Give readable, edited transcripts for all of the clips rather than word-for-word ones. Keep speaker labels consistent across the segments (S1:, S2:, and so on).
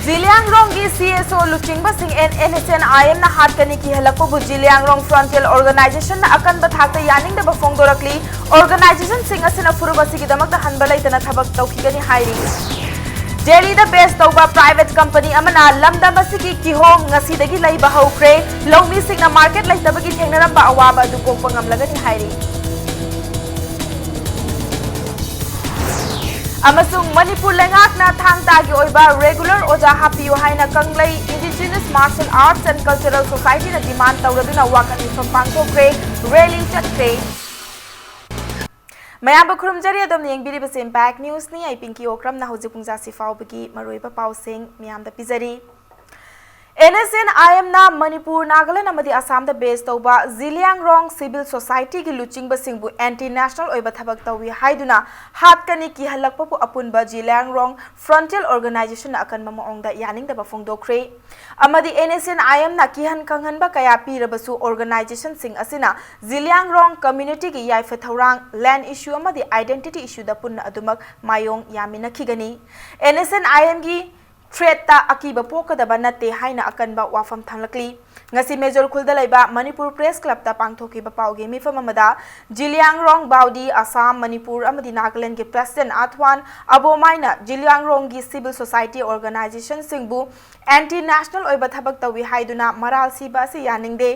S1: Ziliangrong की CSO लुचिंग Singh NSNIM ना हाथ करने की हलको बु Ziliangrong Frontier Organization ना अकन बथाकते यानिंग दे बफोंग दोरकली Organization सिंह असिना फुरुबसी की दमक दा हनबलाई तना थबक तौखीगनी हाइरी Delhi दा बेस तौबा प्राइवेट कंपनी अमना लमदम की किहोंग ngasi लई बहौख्रे लौमी सिंह ना मार्केट लई तबकी थेंगनरम अवाबा दु कोकपा ngमलगनी हाइरी अमसुंग मणिपुर लेंगाकना थांगतागी ओइबा रेगुलर ओजा हापियो हाइना Kanglei indigenous martial arts and cultural society ना डिमांड तौरदुना वाकन मिफम पांगथोक्रे रैली चटख्रे मयाम खुरुमजरी अदम येंगबिरिबसे इम्पैक्ट न्यूज नि आई पिंकी ओक्रम ना होजि पुंजासी फावबगी मरोइबा पाउसिंग मयाम दा पिजरी NSNIM ना मणिपुर नागालैंड अमदी असम दा बेस तौबा जिलियांगरोंग सिविल सोसाइटी की लुचिंग बसिंगबु एंटी नेशनल ओइबा थबक तौवी हाइदुना हातकनी की हलकपपु अपुनबा जिलियांगरोंग फ्रंटियर ऑर्गेनाइजेशन अकन ममोंगदा यानिंग दबा फोंगदोख्रे अमदी NSNIM ना किहन कंगहनबा कया पीरबसु ऑर्गेनाइजेशन सिंग असिना जिलियांगरोंग कम्युनिटी की याइफा थौरांग लैंड इश्यू अमदी आइडेंटिटी इश्यू दा पुन्ना अदुमक मायोंग यामिनखिगनी NSNIM की थ्रेटा अकीब पोकदबा नते हाइना अकनबा वाफम थांगलकली ngasi मेजर खुलदा लैबा मणिपुर प्रेस क्लब ता पांगथोकीबा पाउगे मिफम अमदा जिलियांगरोंग बाउदी असम मणिपुर अमदी नागालैंड के प्रेसिडेंट आथवान अबोमाइना जिलियांगरोंग की सिविल सोसाइटी ऑर्गेनाइजेशन सिंगबु एंटी नेशनल ओइबा थबक तवी हाइदुना मराल सिबा से यानिंगदे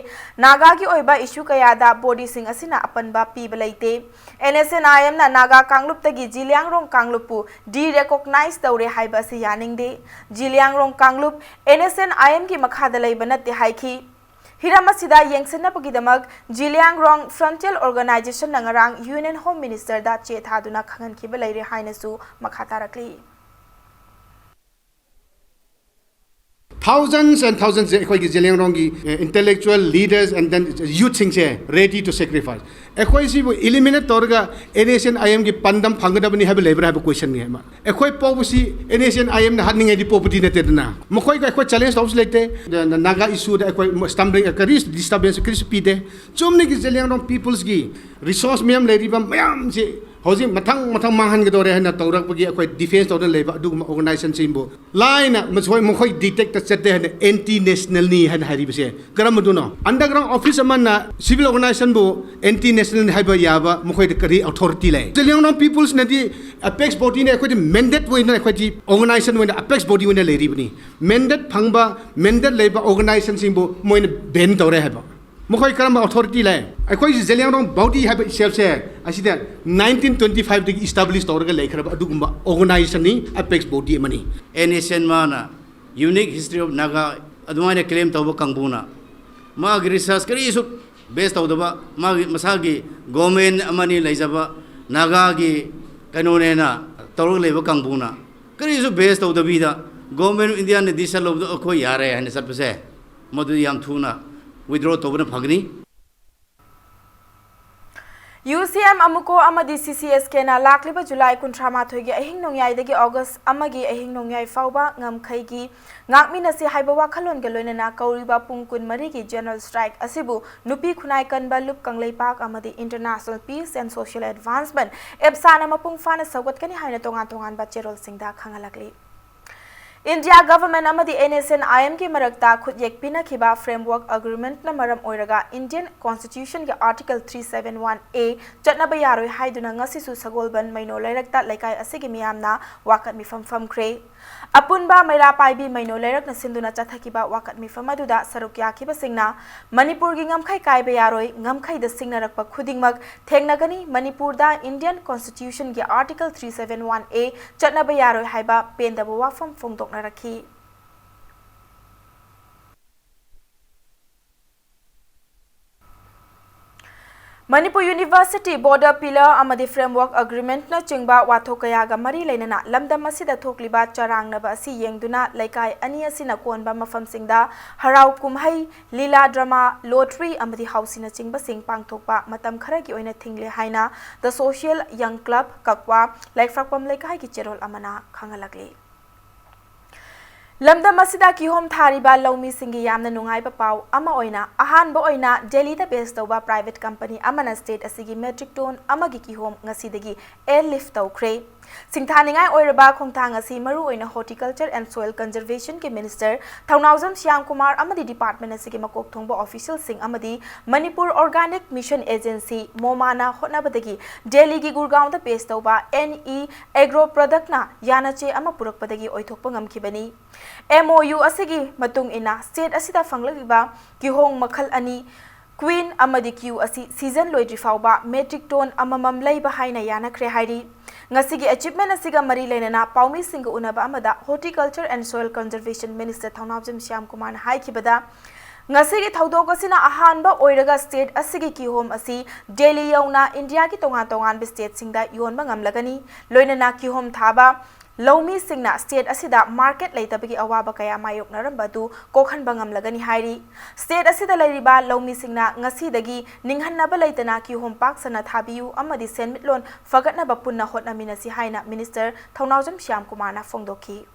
S1: नागा की ओइबा इश्यू कयादा बॉडी सिंग असिना अपनबा पीबा लैते NSNIM ना नागा कांगलुपतगी जिलियांगरोंग कांगलुपु डी रिकॉग्नाइज तौरे हाइबा से यानिंगदे जिलियांगरोंग कांगलुप NSNIM की मखादा लैबा नते हाइखी हिरामसिदा येंगसनपगिदमक जिलियांगरोंग फ्रंटियर ऑर्गेनाइजेशन नंगरांग यूनियन होम मिनिस्टर दा चेथादुना खंगनखिबा लैरे हाइनसु मखातारकली
S2: Thousands and thousands of Jiliangrong intellectual leaders and then youth ready to sacrifice. Eliminate Torga, NSNIM ki pandam pangadabani have a labor have a question. Equi policy, NSNIM having a property netted. Mokoi challenge house like the Naga issue that stumbling a career disturbance, crispy day. So many Jiliangrong people's gi resource meam lady bam. Housing matang mangan gedore na taurak pagi akwai defense tawda leba du organization simbo line masoi mokoi detect set de anti national ni han hari bise karam duno underground office man na civil organization bo anti national haiba yaba mokoi de kari authority lai Jiliangrong peoples na di apex body ne akwai mandate wo na akwai di organization wo na apex body wo na leri bani mandate phangba mandate leba organization simbo moi na ben tawre haiba Mokoi karam authority lai akwai Jiliangrong body have itself say asida 1925 de established orga lekhrab adugumba organization ni apex body mani
S3: NSN mana unique history of Naga adumane claim tawba kangbuna ma research kari isu based tawdaba ma masagi government amani laijaba Naga gi kanone na tawrog leba kangbuna kari isu based tawdabi da government India ne disal of ko yare han sapse modu yam thuna withdraw tobna phagni
S1: UCM amuko amadi CCS kena lakliba July kuntrama thoigi ahing nongyai dagi August amagi ahing nongyai fauba ngamkhai gi ngakmina se haiba wakhalon ge loinana kauriba pungkun mari gi general strike asibu nupi khunai kanba lup kanglei park amadi international peace and social advancement epsana mapung fana sagat kani haina tongan ba cherol singda khangalakli India government amadi NSNIM ki marakta khud yekpina khiba framework agreement na maram oiraga Indian constitution ke article 371A chatnaba yaroi haiduna ngasi su sagolban maino lairakta laikai asigi miyamna wakat mifam famkhre apunba maira paibi maino lairak na sinduna chathakiba wakat mifam aduda sarukya khiba singna Manipur gi ngamkhai kaiba yaroi ngamkhai da singna rakpa khudingmak thengnagani Manipur da Indian constitution ke article 371A chatnaba yaroi haiba pendaba wafam fongdok Rakhi. Manipur University Border Pillar Amadi Framework Agreement na chingba wathokaya ga mari leinana lamdam asida thokliba charangnaba asi yengduna laikai ani asina konba mafam singda harau kumhai lila drama lottery amadi housina chingba sing pangthokpa matam khara gi oina thingle haina the social young club kakwa laikfrakpam laikai ki cherol amana khangalakli lamdam asida kihom thariba lawmi singi yamna nungai pa pau ama oina ahan ba oina Delhi da base toba private company amana state asigi metric ton amagi kihom ngasidagi airlift tawkre singthaningai oiraba khongthang asi maru oina horticulture and soil conservation ke minister Thaunawjam Shyam Kumar amadi department asigi makok thongba official sing amadi Manipur organic mission agency momana hotnabadagi Delhi gi Gurgaon da base toba NE agro product na yanache ama purakpadagi oithokpa ngamkhibani MOU asigi matung ina state asida fanglaliba kihong makhal ani Queen amadi Q asi season loidri fauba metric ton amamam leiba haina yana kre hairi ngasigi achievement asiga mari lenana paumi singa unaba amada horticulture and soil conservation minister Thaunawjam Shyam Kumar haikibada ngasigi thaudok asina ahanba oiraga state asigi kihom asi Delhi yauna India ki tongan state singda yonba ngamlagani loinana kihom thaba Lawmi singna state asida market leitabagi awaba kaya mayok narambadu kokhan bangam lagani hairi state asida lairiba lawmi singna ngasidagi ninghanna ba leitana ki hompak sana thabiu amadi senmitlon fagatna ba punna hotna minasi haina minister Thaunawjam Shyam Kumar na fongdoki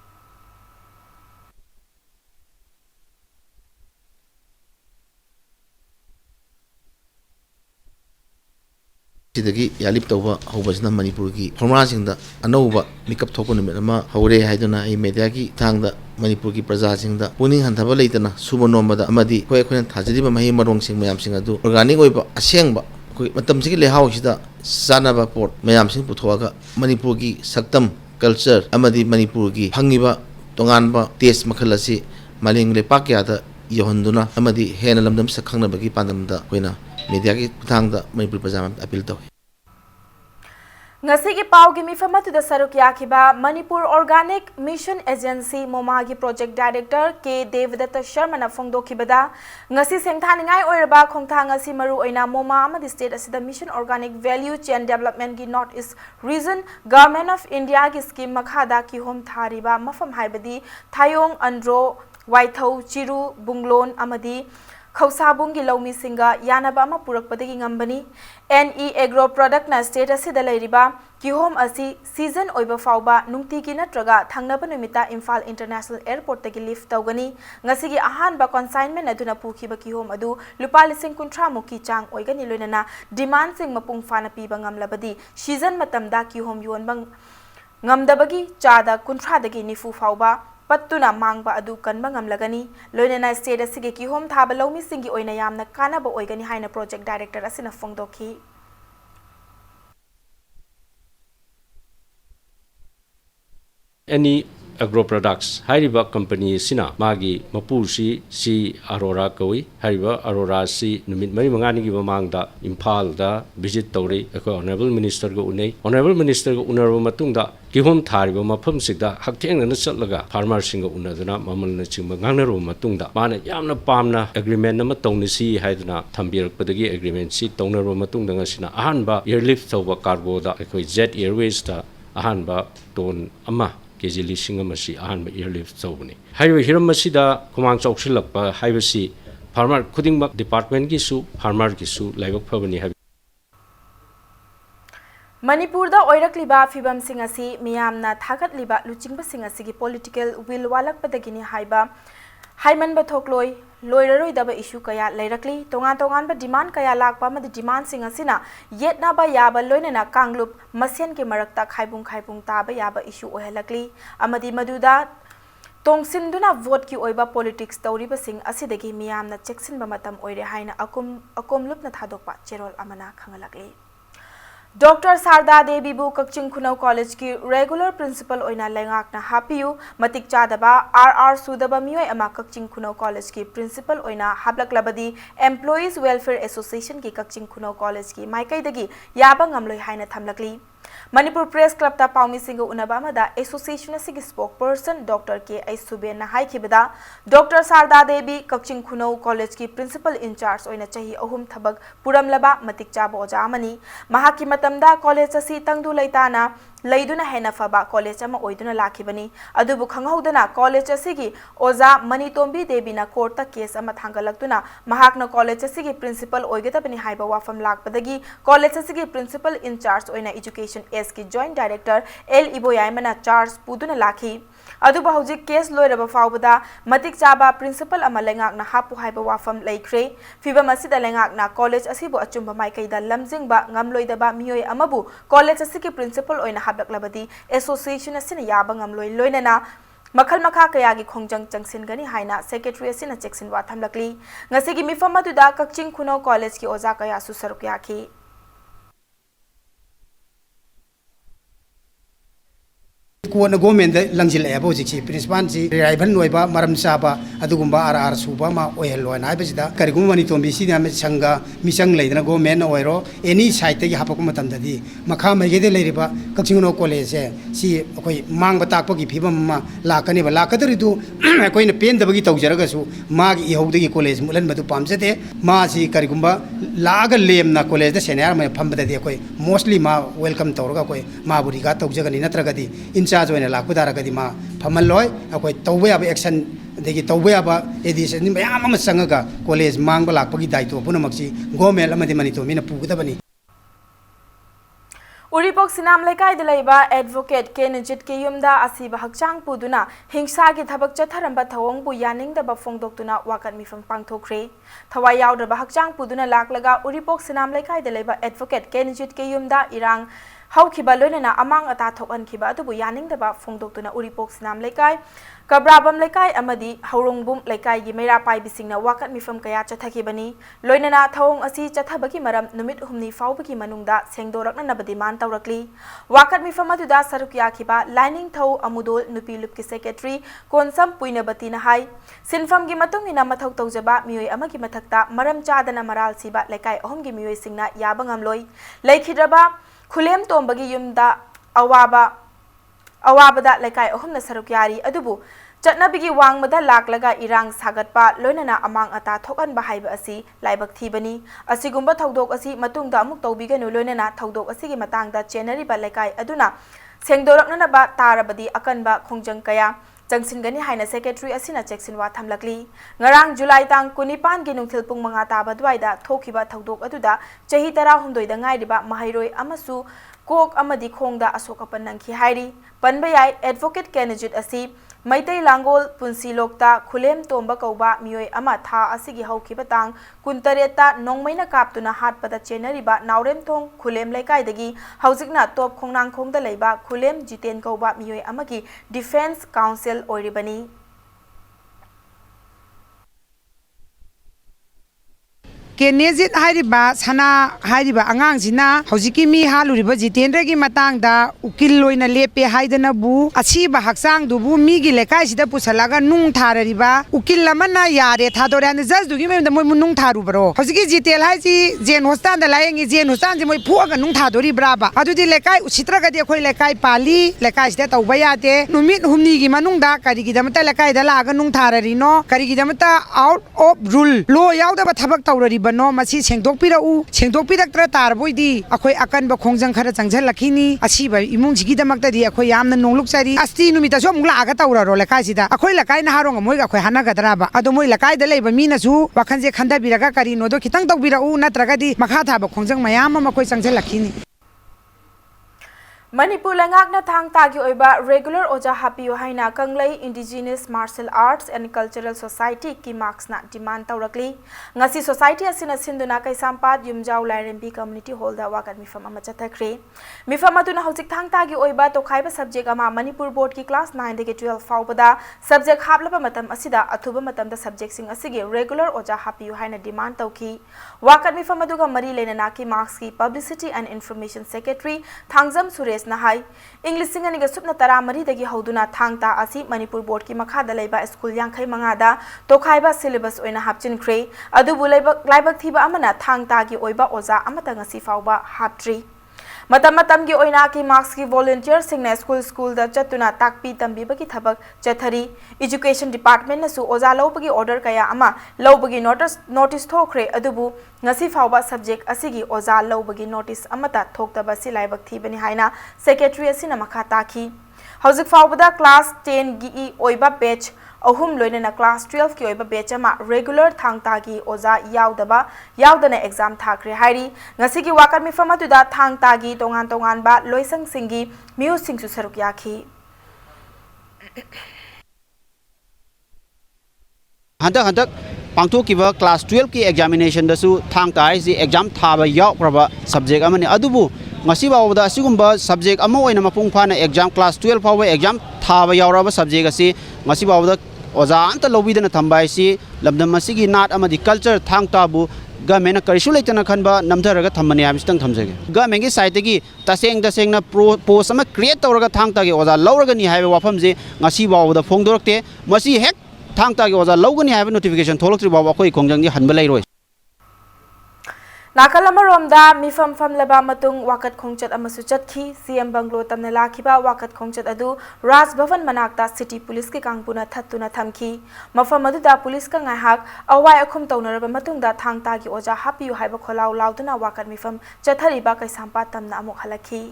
S4: sidagi yalip tawba hobasna Manipur gi farmers singda anouba mikap thokun me hore haiduna ai media gi thangda Manipur gi praja singda puning hanthaba leitana subonomba amadi khoi khoina thajiriba mahi marong sing mayam sing adu organic oiba asengba khoi matam sigi lehau sida sanaba port mayam sing puthoaga Manipur gi saktam culture amadi Manipur gi phangiba tonganba taste makhal asi maling le pakyada yohonduna amadi hena lamdam sakhangna bagi pandamda khoina media ki thangda Manipur praja appeal taw
S1: Ngasigi paugi mifamatu da sarukya kiba Manipur Organic Mission Agency Momagi Project Director K Devdatta Sharma na fongdo kibada ngasi sengthaningai oiraba khongthang asi maru oina Moma amadi state asida Mission Organic Value Chain Development gi North East Region Government of India gi scheme makhada ki hom thariba mafam haibadi Thayong Andro Waithau Chiru Bunglon amadi Khawsabungi lawmi singa yanaba ama purakpadagi ngambani NE agro product na state asida lairiba kihom asi season oiba fauba nungtigi natraga thangnaba numita Imphal International Airport tagi lift tawgani ngasigi ahanba consignment aduna pukhiba kihom adu lupa lising kuntra muki chang oigani loinana demand sing mapung fana piba ngamlabadi season matamda kihom yonbang ngamdabagi chada kuntra dagi nifu fauba Patuna mangba adu kanba ngamlagani loinana state asigi kihom thaba lawmi singi oina yamna kanaba oigani haina project director asina fongdoki
S5: Any agro products hariba company sina magi mapusi si Aurora koi hariba Aurora si numit mari mangani gi mamangda Imphal da visit tawri ko honorable minister go unai honorable minister go unarba matungda kihom thariba mafam sigda haktheng na chatlaga farmer singa unaduna mamal na chingba ngangnaro matungda mana yamna pamna agreement nama tongni si haiduna thambirakpadagi agreement si tongnaro matungda ngasina ahanba airlift tawba cargo da ko Jet Airways da ahanba ton ama KG lising amasi ahanba airlift tawbani haiwa hiram masida kumang chawsilakpa haibasi farmer khudingba department gi su farmer gi su laibak phabani hai
S1: Manipur da oirakliba fibam singasi miyamna thagatliba luchingba singasi gi political will walakpadagini haiba haimanba thokloi loiraroi daba issue kaya leirakli tongan ba demand kaya lakpa ma demand singasina yetna ba yaba loinena kanglup masien ke marakta khaibung taba yaba issue ohalakli amadi maduda tongsinduna vote ki oiba politics tawriba sing asidagi miyamna cheksinba matam oire haina akom lupna thadokpa cherol amana khangalakli Dr. Sarda Devi bu Kakching Khunau College ki regular principal oina lengak na hapiu matik chadaba RR Sudaba mioi ama Kakching Khunau College ki principal oina hablaklabadi Employees Welfare Association ki Kakching Khunau College ki maikai dagi yaba ngamloi haina thamlakli Manipur Press Club ta paumi singa unabama da association asigi spokesperson Dr. K. I. Suben na haikibada Dr. Sarda Devi Kakching Khunau College ki principal in charge oina chahi ahum thabak puramlaba matik chaba oja amani mahaki matamda college asi tangdu laitana leiduna hena faba college ama oiduna lakhibani adubu khanghaudana college asigi oza Manitombi Devi na court ta case ama thangalaktuna mahakna college asigi principal oigetabani haiba wafam lakpadagi college asigi principal in charge oina education S ki joint director L Iboyaimana charge puduna lakhi अदुबा हौजिक case लोइरबा फावबदा मतिक चाबा principal अमा लेंगाकना हापु हाइबा वाफम लेख्रे फिबम असिदा लेंगाकना कॉलेज असिबु अचुंबा माइकैदा लमजिंगबा ngamloidaba मियोय अमबु कॉलेज असिकी प्रिंसिपल ओइना हाबलक्लबदी एसोसिएशन असिना याबा ngamloi लोइनना मखल मखा कयागी खोंजंग चंगसिनगनी हाइना सेक्रेटरी असिना चेक्सिन वाथमलकली ngasiगी मिफम अदुदा कक्चिंग खुनो कॉलेज की ओजा कया सुसरुक याखी
S6: कोन गवर्नमेंट लंजिल हौजी प्रिंसिपल जी राइबल नोइबा मरम चाबा अदुगुंबा आर सुबा मा ओहलोन हाइबसिदा करिगुम मनितोंबी सिना संघ मिचंग लेदना गवर्नमेंट ओइरो एनी साइड तगी हापक मतमददी मखा मैगेदे लेरिबा कक्चिंगनो कॉलेज से सी अखोय मांग बताकपगी फिबम मा लाकनेबा लाकदरिदु अखोयना पेंदबगी तौजरगसु मागी इहौदगी कॉलेज मुलन मदु पामजदे मा सी करिगुंबा लाग लेमना कॉलेज द सेनियर मा फंबददी अखोय मोस्टली मा वेलकम तौरगा अखोय माबुरिगा तौजगनी नत्रगदी इंचार्ज होने लाकदारगदी मा फमलोय अखोय तौबे अब एक्शन देगी तौबे अब एडिशन मयाम अम संगगा कॉलेज मांग लाकपगी दायित्व पुनमक्सी गवर्नमेंट अमदि मनितोमीना पुगदबनी
S1: उरीपोक सिनाम लेकाइद लेबा एडवोकेट के निजित के युमदा असीबा हकचांग पुदुना हिंसा की थबक चथरंबा थवंगबु यानिंगदबा फोंगदोक्तुना वाकत मिफम पांगथोख्रे थवाई यावदबा हकचांग पुदुना लाकलगा उरीपोक सिनाम लेकाइद लेबा एडवोकेट के निजित के युमदा इरांग हौखिबा लोइनना अमांग अता थोकअनखिबा अदुबु यानिंगदबा फोंगदोक्तुना उरीपोक सिनाम लेकाइ कब्राबम लेकाइ अमदि हौरोंगबुम लेकाइ गी मेरा पाइबिसिंगना वाकत मिफम कया चथखिबनी लोइनना थवंग असि चथबगी मरम नुमित हुमनी फावबगी मनुंगदा सेंगदोरकनबदी मान तौरकली वाकत मिफम अदुदा सरुक याखिबा लाइनिंग थौ अमुदोल नुपी लुपकी सेक्रेटरी कोनसम पुइनबतीना हाई सिनफमगी मतुंगिना मथौ तौजबा मियोय अमगी मथक्ता मरम चादना मराल सिबा लेकाइ अहमगी मियोय सिंगना याबा ngamloi लेखिद्रबा खुलेम तोंबगी युमदा अवाबदा लेकाइ अहमना सरुक यारी अदुबु चटनबिगी वांगमदा लाकलगा इरांग सागतपा लोइनना अमांग अता थोकअनबा हाइबा असि लाइबक थीबनी असिगुंबा थौदोक असि मतुंगदा अमुक तौबिगनु लोइनना थौदोक असिगी मतांगदा चेनरिबा लेकाइ अदुना सेंगदोरकनबा तारबदी अकनबा खोंजंग कया चंगसिनगनी हाइना सेक्रेटरी असिना चेक्सिन वाथमलकली ngarang जुलाई तांग 19 गी नुंथिल पुंग मंगा ताबा द्वाइदा थोखिबा थौदोक अदुदा चही 18 दा ngairiba mahairoi amasu कोक अमदी खोंगदा अशोकपन नंखी हाइरी पनबयाई एडवोकेट कैंडिडेट असि मैतै लांगोल पुंसीलोकता खुलेम तोंबा कौबा मियोय अमा था असिगी हौखिबा तांग 19 नोंमैना कापतुना हाटपदा चेनरिबा नावरेम थोंग खुलेम लेकाइदगी हौजिकना टॉप खोंगनांग खोंगदा लेबा खुलेम जितेन कौबा मियोय अमागी डिफेंस काउंसिल ओइरिबनी
S7: केनेजित हाइरिबा सना हाइरिबा आंगांजिना हौजिकी मी हालुरिबा जितेंद्रगी मतांगदा उकिल लोइना लेपे हाइदनबु असीबा हक्सांग दुबु मीगी लेकाइसिदा पुसलागा नुंग थाररिबा उकिल लमना यारे थादोरे न जज दुगी मेमदा मोय नुंग थारुबरो हौजिकी जितेल हाइजी जेन होस्तान दा लायंगी जेन होस्तान जे मोय फुआगा नुंग थादोरी ब्राबा अदुदी लेकाइ उसित्रगदी अखोय लेकाइ पाली लेकाइसिदा तौबा याते नुमित हुमनीगी मनुंगदा करिगिदमता लेकाइदा लागा नुंग थाररिनो करिगिदमता आउट ऑफ रूल लो यावदबा थबक तौररी बनो मसी सेंगदोकपिरक्त्र तारबोइदी अखोय अकनबा खोंजंग खरा चंगझलखिनी असीबा इमुंगजिगिदमक्तदी अखोय यामना नोंगलुकचरी अस्ति नुमितासो अमुक लागा तौररो लेकाइसिदा अखोय लकाइ नहारोंग मोय अखोय हानागदराबा अदो मोय लकाइदा लेबा मीनासु वाखनजे खंदाबिरगा करिनोदो खितंग तौबिरउ नत्रगदी मखा थाबा खोंजंग मयाम अमा अखोय चंगझलखिनी
S1: मणिपुर लंगाकना थांग तागी ओइबा रेगुलर ओजा हापियो हाइना Kanglei indigenous martial arts and cultural society की मार्क्सना डिमांड तौरकली ngasi सोसाइटी असिना सिंदुना कैसामपात युमजाउ लाइरेंबी कम्युनिटी हॉल दा वाकत मिफम अमा चथखरे मिफम अदुना हौजिक थांग तागी ओइबा तोखाइबा सब्जेक्ट अमा मणिपुर बोर्ड की क्लास 9 दगे 12 फाउबदा सब्जेक्ट हाबलबा मतम असिदा अथुबा मतम दा सब्जेक्ट सिंग असिगे रेगुलर ओजा हापियो हाइना डिमांड तौखी वाकत मिफम अदुगा मरी लेना की मार्क्स की publicity and information secretary Thangjam Suresh नहाई इंग्लिश सिंगनिगा सुपना तरा मरी दगी हौदुना थांगता असी मणिपुर बोर्ड की मखादा लेबा स्कूल यांखै मंगादा तोखाइबा सिलेबस ओइना हापचिनख्रे अदुबु लाइबक थीबा अमना थांगतागी ओइबा ओजा अमता ngasi फाउबा हापट्री मतम की ओइना की मार्क्स की वॉलंटियर सिंगना स्कूल दा चतुना ताकपी तंबीबगी थबक चथरी एजुकेशन डिपार्टमेंट नसु ओजा लौबगी ऑर्डर कया अमा लौबगी नोटिस थोखरे अदुबु ngasi फाउबा सब्जेक्ट असिगी ओजा लौबगी नोटिस अमता थोक्तबा सिलाइबक थीबनी हाइना सेक्रेटरी असिना मखा ताखी हौजिक फाउबदा क्लास 10 गी ओइबा बैच अहुम लोइनना क्लास 12 की ओइबा बैच अमा रेगुलर थांगतागी ओजा यावदना एग्जाम थाखरे हाइरी ngasi की वाकर मिफम अदुदा थांगतागी तोंगान बा लोइसंग सिंगी म्यूजिक सु सरुक याखी
S8: हंदक पांथोकिबा क्लास 12 की एग्जामिनेशन दसु थांग ताइसि एग्जाम थाबा यावप्रबा subject अमनि अदुबु ngasi bawda asigumba subject ama oina mapung phana exam class 12 fawa exam thaba yauraba subject asi ngasi bawda oja anta lobidana thambai si lamdam asigi nat amadi culture thang tabu government karisu leitana khanba namtharaga thammani habistang thamjage government gi side gi taseng na post ama create tawraga thang ta gi oja lawraga ni haiba wafam je ngasi bawda phongdorakte masi hek thang ta gi oja lawgani haiba notification tholokri bawa khoi khongjang gi hanba leiroi
S1: Nakalamoromda mifam famlaba matung wakat khongchat amasu chatki CM Banglo tamna lakhiba wakat khongchat adu Raj Bhavan manakta city police ki kangpuna thattuna thamki mafam aduda police ka ngahak awai akhum taunaraba matungda thangta gi oja hapiu haiba kholaw lauduna wakat mifam chathariba kaisampa tamna amuk halakhi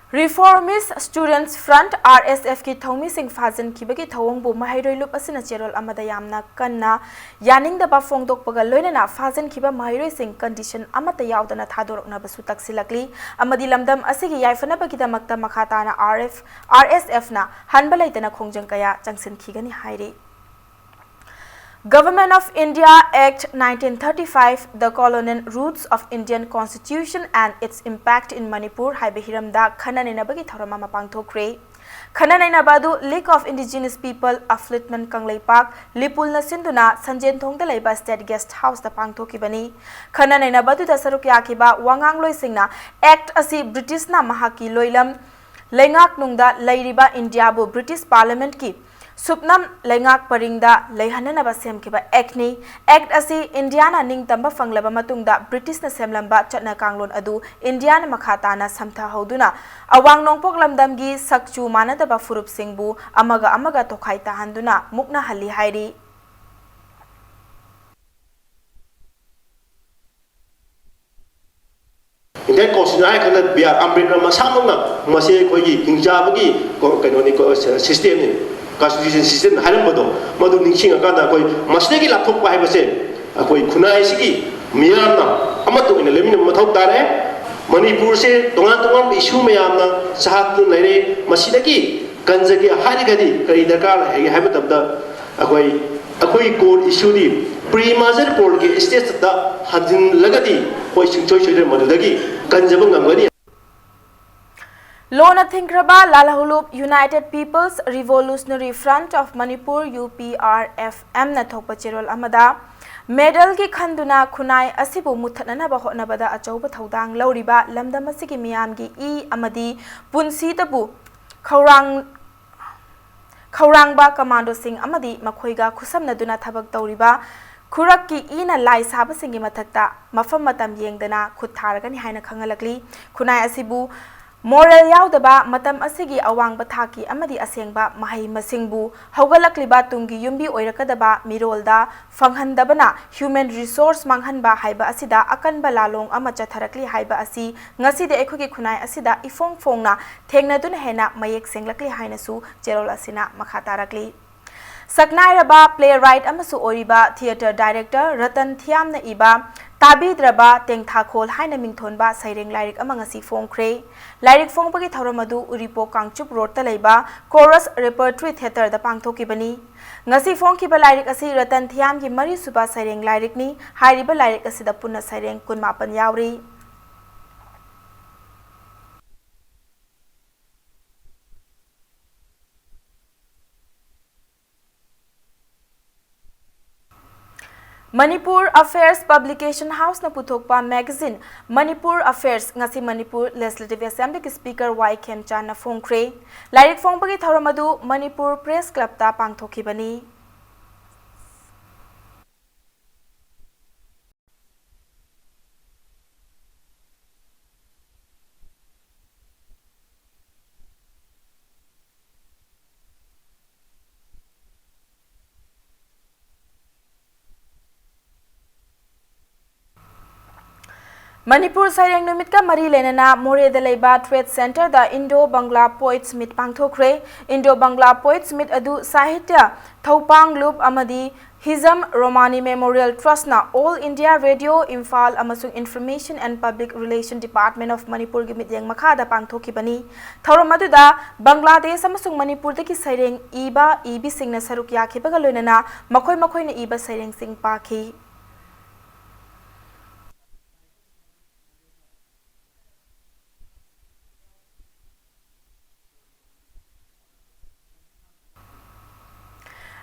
S1: Reformist Students Front RSF ki thomi sing fajan kibagi thawong bu mahairoi lup asina cherol amada yamna kanna yaning da ba fongdok pagal loina na fajan kiba mahairoi sing condition amata yaudana thadorokna basu taksilakli amadi lamdam asigi yaifana bagi damakta makhata na RSF na hanbalaitana khongjang kaya jangsin khigani hairi Government of India Act 1935, the colonial roots of Indian Constitution and its impact in Manipur, Haibehiramda Khananainabagi Tharama Mapangthokre. Khananainabadu League of Indigenous People, Affluentment Kanglaipak, Lipul Nasinduna, Sanjen Thongda Laiba State Guest House the Pangthokibani. Khananainabadu da Sarukyakiba, Wangang Loi Singna, Act asi British na Mahaki Loilam, Lengak Nungda, Lairiba India bu British Parliament ki. Supnam Lengak Paringda Lehanana Sem Kiba Acne Act asi Indiana Ning Tamba Fanglaba Matungda British na Semlamba Chatna Kanglon Adu Indiana Makhatana Samtha Hoduna Awang Nongpok Lamdamgi Sakchu Manadaba Furup Singbu Amaga Tokai Tahanduna Mukna Hali Hairi
S9: Indian Constitution kana biar Ambedkar masamna masih koi hingjabagi kanoni system ni Constitution system haram bodo madu ningsing agana koi masnegi lapthok pa haibase koi khunai sigi miyamna amato ina lemina mathau tare Manipur se tongan issue mayamna sahat leire masidagi kanjagi harigadi kari dakar haiba tabda akoi core issue di pre-major port ke stage da hadin lagadi koi choi madudagi kanjaba ngamgani
S1: Lona Thinkraba Lalahulup United People's Revolutionary Front of Manipur UPRFM na thokpa cherol amada medal ki khanduna khunai asibu muthanana ba hotnabada achauba thodang lauriba lamdam asigi miyam gi e amadi punsi tabu khaurang ba commando sing amadi makhoiga khusamna duna thabak tauriba Kurak ki ina lai saba singi mathakta mafam matam yengdana khut tharagani haina khangalakli khunai asibu Moral yaudaba matam asigi awang bathaki amadi asengba mahai masingbu haugalakliba tungi yumbi oirakadaba mirolda fanghandabana human resource manghanba haiba asida akanba lalong ama chatharakli haiba asi ngasi de ekhugi khunai asida ifong fongna thengna dun hena mayek senglakli haina su cherol asina makhatarakli Saknairaba playwright amasu oriba theater director Ratan Thiam na iba Tabidraba Tengthakol haina mingthonba saireng lairik amangasi fongkre lairik fongbagi thauramadu uripo kangchup road ta leiba chorus repertory theater da pangthokibani ngasi fongkiba lairik asi Ratan Thiam gi mari suba saireng lairik ni hairiba lairik asida punna saireng 18 yauri Manipur Affairs Publication House na puthokpa magazine Manipur Affairs ngasi Manipur Legislative Assembly ki Speaker Y Khemchan na phongkre lairik phongbagi thoramadu Manipur Press Club ta pangthokibani Manipur Saireng Numit ka mari lenana More de Leiba Trade Center da Indo-Bangla Poets Meet pangthokre Indo-Bangla Poets Meet adu Sahitya Thopang Loop amadi Hizam Romani Memorial Trust na All India Radio Imphal amasung Information and Public Relation Department of Manipur gi mityang makhada pangthokibani thorom aduda Bangladesh amasung Manipur dagi saireng ibi singna saruk yakhibaga loinana makhoi na iba saireng sing pakhi.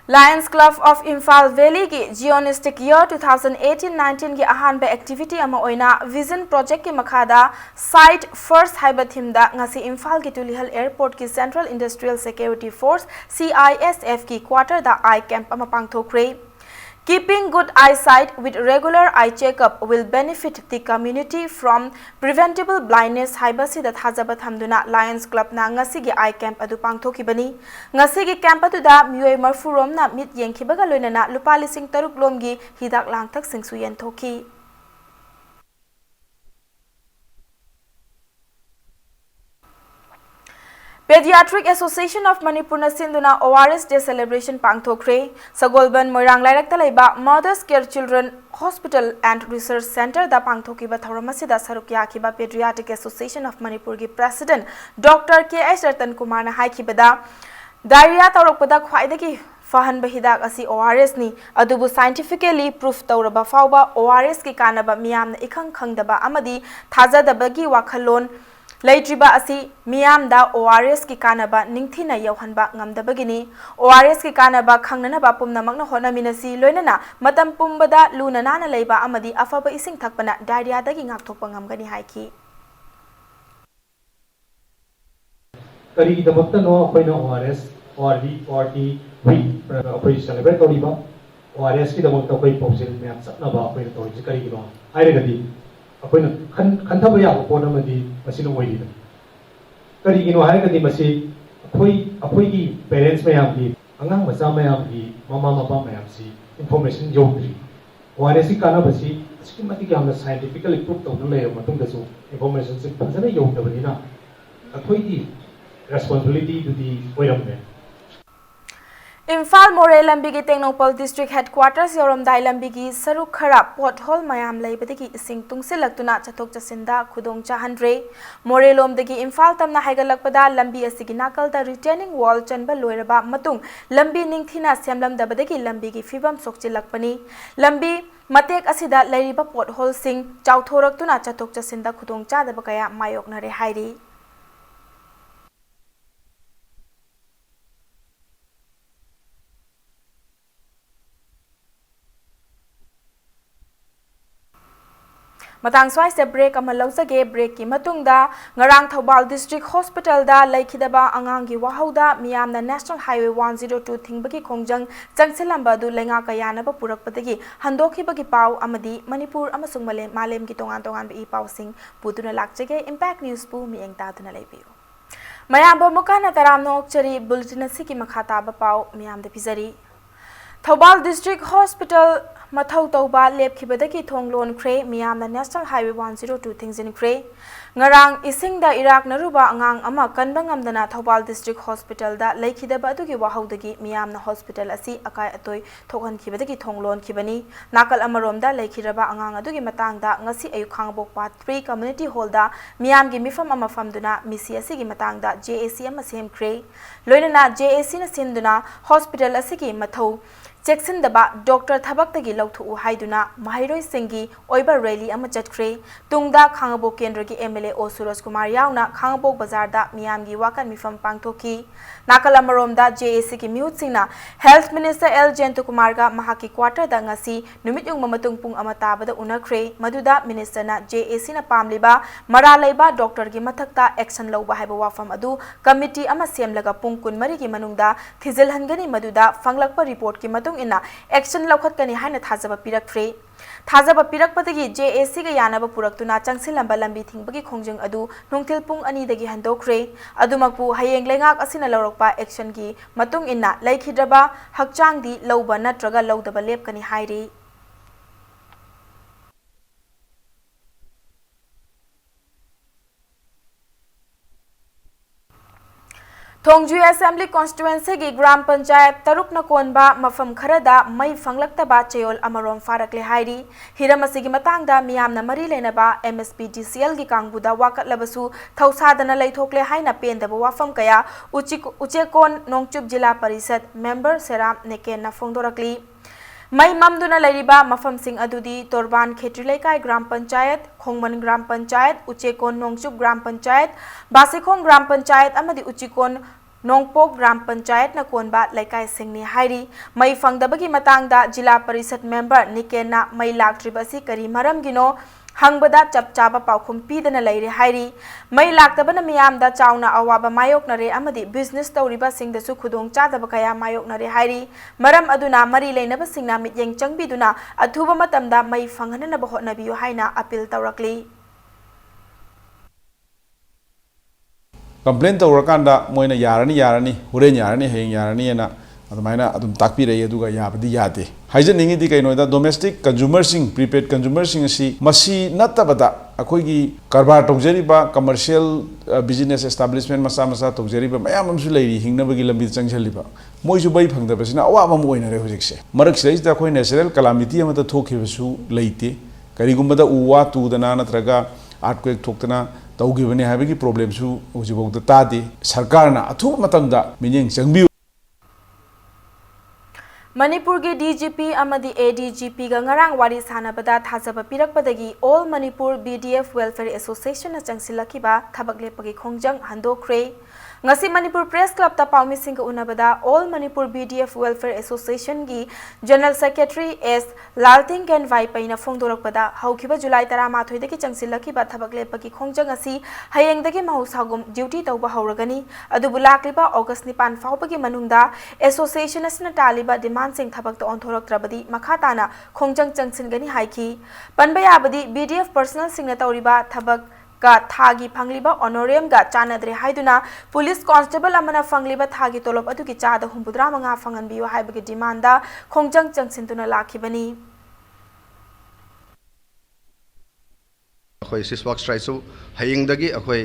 S1: Lions Club of Imphal Valley ki Geonistic Year 2018-19 ki ahanba activity ama oina Vision Project ki makhada Site First haiba theme da ngasi Imphal ki Tulihal Airport ki Central Industrial Security Force CISF ki quarter da eye camp ama pangthokre. Keeping good eyesight with regular eye checkup will benefit the community from preventable blindness haibasi da thajaba thamduna Lions Club na ngasi gi eye camp adu pangthokibani ngasi gi camp adu da mioi marfurom na mit yengkhibaga loinana lupa lising taruk lom gi hidak langthak singsu yen thoki. Pediatric Association of Manipur na sinduna ORS Day celebration pangthokre Sagolban Moirang Lairakta laiba Mothers Care Children Hospital and Research Center da pangthokiba thoramasida sarukya khiba Pediatric Association of Manipur gi President Dr. K.S. Ratan Kumar na haikibada diarrhea tawrokpada khwaidagi fahanba hidak asi ORS ni adubu scientifically proof tawraba fawba ORS ki kanaba miyamna ikhang khangdaba amadi thajadabagi wakhalon Laitriba asi miyam da ORS ki kanaba ningthina yauhanba ngamdabagini ORS ki kanaba khangnana ba pumnamakna honaminasi loinana matam pumbada luna nana leiba amadi afaba ising thakpana diarrhea dagi ngakthokpa ngamgani haiki.
S10: Kari damakta no akoina ORS ORT we akoi celebrate toriba ORS ki damakta akoi popsil me satnaba akoi tori kari gi no airagadi akoina khantaba ya ko namadi masino oirida kari gi no hairagadi masi akoi gi parents me yam gi angang macha me yam gi mama me yam si information yodri ORS ki kana basi schematic yamna scientifically proof tawna le matung da su information se phajana yodabani na akoi gi responsibility to the oiramne
S1: Imphal More Lambigi Tengnopal District Headquarters Yoromdai Lambigi Saruk Khara Pothole Mayam Laibadigi Ising Tungsilaktuna Chatok Chasinda Khudong Chahandre More Lomdagi Imphal Tamna Haigalakpada Lambi Asigi Nakalda retaining wall Chanba Loiraba Matung Lambi Ningthina Semlam Dabadagi Lambigi Fibam Sokchilakpani Lambi Matek Asida Lairiba Pothole Sing Chauthoraktuna Chatok Chasinda Khudong Chadabakaya Mayoknare Hairi Matang swai se break ama lausage break ki matungda ngarang Thobal District Hospital da laikhidaba angangi wahauda miyamna National Highway 102 thingbagi khongjang changsilamba du lenga kayana ba purakpadagi handokhibagi pau amadi Manipur amasung malem gi tongan bi pau sing putuna lakjage Impact News pu mi engta tuna leibiu mayam bo mukana taram nok chari bulletin siki makhata ba pau miyam de pizari Thobal District Hospital Mathau Tauba lepkhibadagi thonglon kre miyamna National Highway 102 thingzin kre ngarang isingda Iraq naruba angang ama kanbangamdana Thobal District Hospital da laikhidaba adugi wahaudagi miyamna hospital asi akai atoi thokhan khibadagi thonglon khibani nakal amaromda laikhiraba angang adugi matangda ngasi ayu khangbokpa 3 community hall da miyamgi mifam ama famduna misi asigi matangda JAC ama sem kre loinana JAC na simduna hospital asigi mathau Jackson daba Dr. Thabak tagi lauthu haiduna Mahairoi Singhi oiba rally ama chatkre tungda Khangabok Kendra ki MLA O Suraj Kumar yauna Khangabok Bazar da miyam gi wakan mifam pangthoki nakala marom da JAC ki mute singna Health Minister L Jentu Kumar ga mahaki quarter da ngasi numit yung mamatung pung ama tabada unakre maduda minister na JAC na pamliba maralaiba doctor gi mathakta action lawba haiba wafam adu committee ama semlaga pung kun mari gi manungda thizil hangani maduda fanglakpa report ki matung ina action lawkhatkani haina thajaba pirakfre thajaba pirakpadagi JAC ga yanaba puraktuna changsilamba lambi thingbagi khongjang adu nungthil pung ani dagi handokre adumakpu hayeng lengak asina lawrokpa action gi matung ina laikhidraba hakchangdi lawba natraga lawdaba lepkani hairi थोंजू assembly constituency की ग्राम पंचायत तरुक नकोनबा मफम खरदा मई फंगलक्तबा चयोल अमरोम फारकले हाइरी Hiram असिगी मतंगदा मियामना मरी लेनबा MSPDCL की कांगबुदा वाकटलबसु थौसादना लैथोकले हाइना पेंदबा वाफम कया उचेकोन नोंगचुब जिला परिषद member serum नेकेना फोंदोरकली मई ममदुना लैरिबा मफमसिंग अदुदी तोरबान खेत्रिलेकाई ग्राम पंचायत खोंगमन ग्राम पंचायत उचेकोन नोंगचुब ग्राम पंचायत बासिखोंग ग्राम पंचायत अमदी उचिकोन नोंगपोक ग्राम पंचायत नकोनबा लेकाई सिंगनी हाइरी मई फंगदबगी मतंगदा जिला परिषद member निकेना मई लाक्ट्रिबसी करी मरमगिनो हंगबदा चप चाबा पाउखुम पीदना लैरे हाइरी मई लाक्तबना मियामदा चाउना अवाबा मायोकनरे अमदी बिजनेस तौरिबा सिंगदसु खुदोंग चादबा कया मायोकनरे हाइरी मरम अदुना मरी लेनबा सिंगना मित्येंग चंगबिदुना अथुबा मतमदा मई फंगननबा होटनबियु हाइना अपील तौरकली
S11: कंप्लेन तौरकांदा मोइना यारनी हुरेन यारनी हेंग यारनी ना अदुमाइना अदुम ताकपी रही अदुगा याबदी यादे हाइजनिंगी दी कइनोदा डोमेस्टिक कंज्यूमर सिंग प्रीपेड कंज्यूमर सिंग असि मसी नत्तबदा अखोइगी कारबार तौजरिबा कमर्शियल बिजनेस एस्टाब्लिशमेंट मसा मसा तौजरिबा मयाम अमसु लैरी हिंगनबगी लंबी चंगजलिबा मोइसु बै फंगदबसिना अवाबा म ओइनरे होजिकसे मरक सिदैदा अखोइ नेचुरल कलामिटी अमदा थोखिबसु लैते करिगुम्बदा उवा तुदना नत्रगा आर्टक्वेक थोक्तना तौगिबने हाबगी प्रॉब्लमसु होजिबौदा तादे सरकारना अथु मतंगदा मिनिंग चंगबि
S1: मणिपुर की DGP अमदी ADGP का ngarang wari sanabada thajaba pirakpadagi All Manipur BDF Welfare Association na changsilakiba thabak lepagi khongjang handokre ngasi Manipur Press Club ta paumi sing unabada All Manipur BDF Welfare Association gi General Secretary S Lalting Ken Vai paina phongdorakpada haukiba July 13 dagi changsilakiba thabak lepagi khongjang asi hayeng dagi mahusagum duty tawba hauragani adubu lakliba August 9 faubagi manungda association asna taliba demand Singh थबक तो ऑनथोरक्त्रबदी मखाताना खोंजंग चंगसिनगनी हाइकी पनबयाबदी BDF personal Singh तौरिबा थबक का थागी फंगलिबा ऑनोरियम गा चानद्रे हाइदुना police constable अमना फंगलिबा थागी तोलब अदुकी चादा हुंबुद्रा मंगा फंगनबियो हाइबगी डिमांडा खोंजंग चंगसिनतुना लाखिबनी
S12: अखोई सिसवाक स्ट्राइसु हयिंगदगी अखोई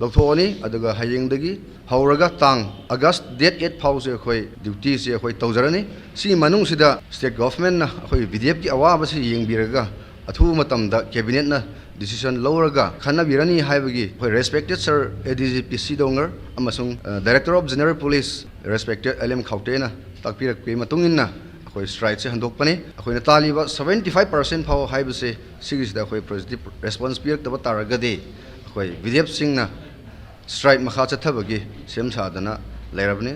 S12: लौथोनी अदुगा हयिंगदगी हौरगा तांग अगस्त date 8 फाउसे अखोई duty से अखोई तौजरनी सी मनुंगसिदा state government ना अखोई BDF की अवाबसी यिंगबिरगा अथु मतमदा कैबिनेट ना डिसीजन लौरगा खन्नाबिरनी हाइबगी अखोई रेस्पेक्टेड सर ADGP सिदोंगर अमसुंग director of general police respected LM खाउटेना ताकपिरक मतुंगिना अखोई स्ट्राइक से हंदोकपने अखोई तालिबा 75% फाउ हाइबसे सिगिसदा अखोई पॉजिटिव रेस्पॉन्स पिरक्तबा तारगदे अखोई BDF सिंगना स्ट्राइक मखा चथबगी सेम सादना लेरबने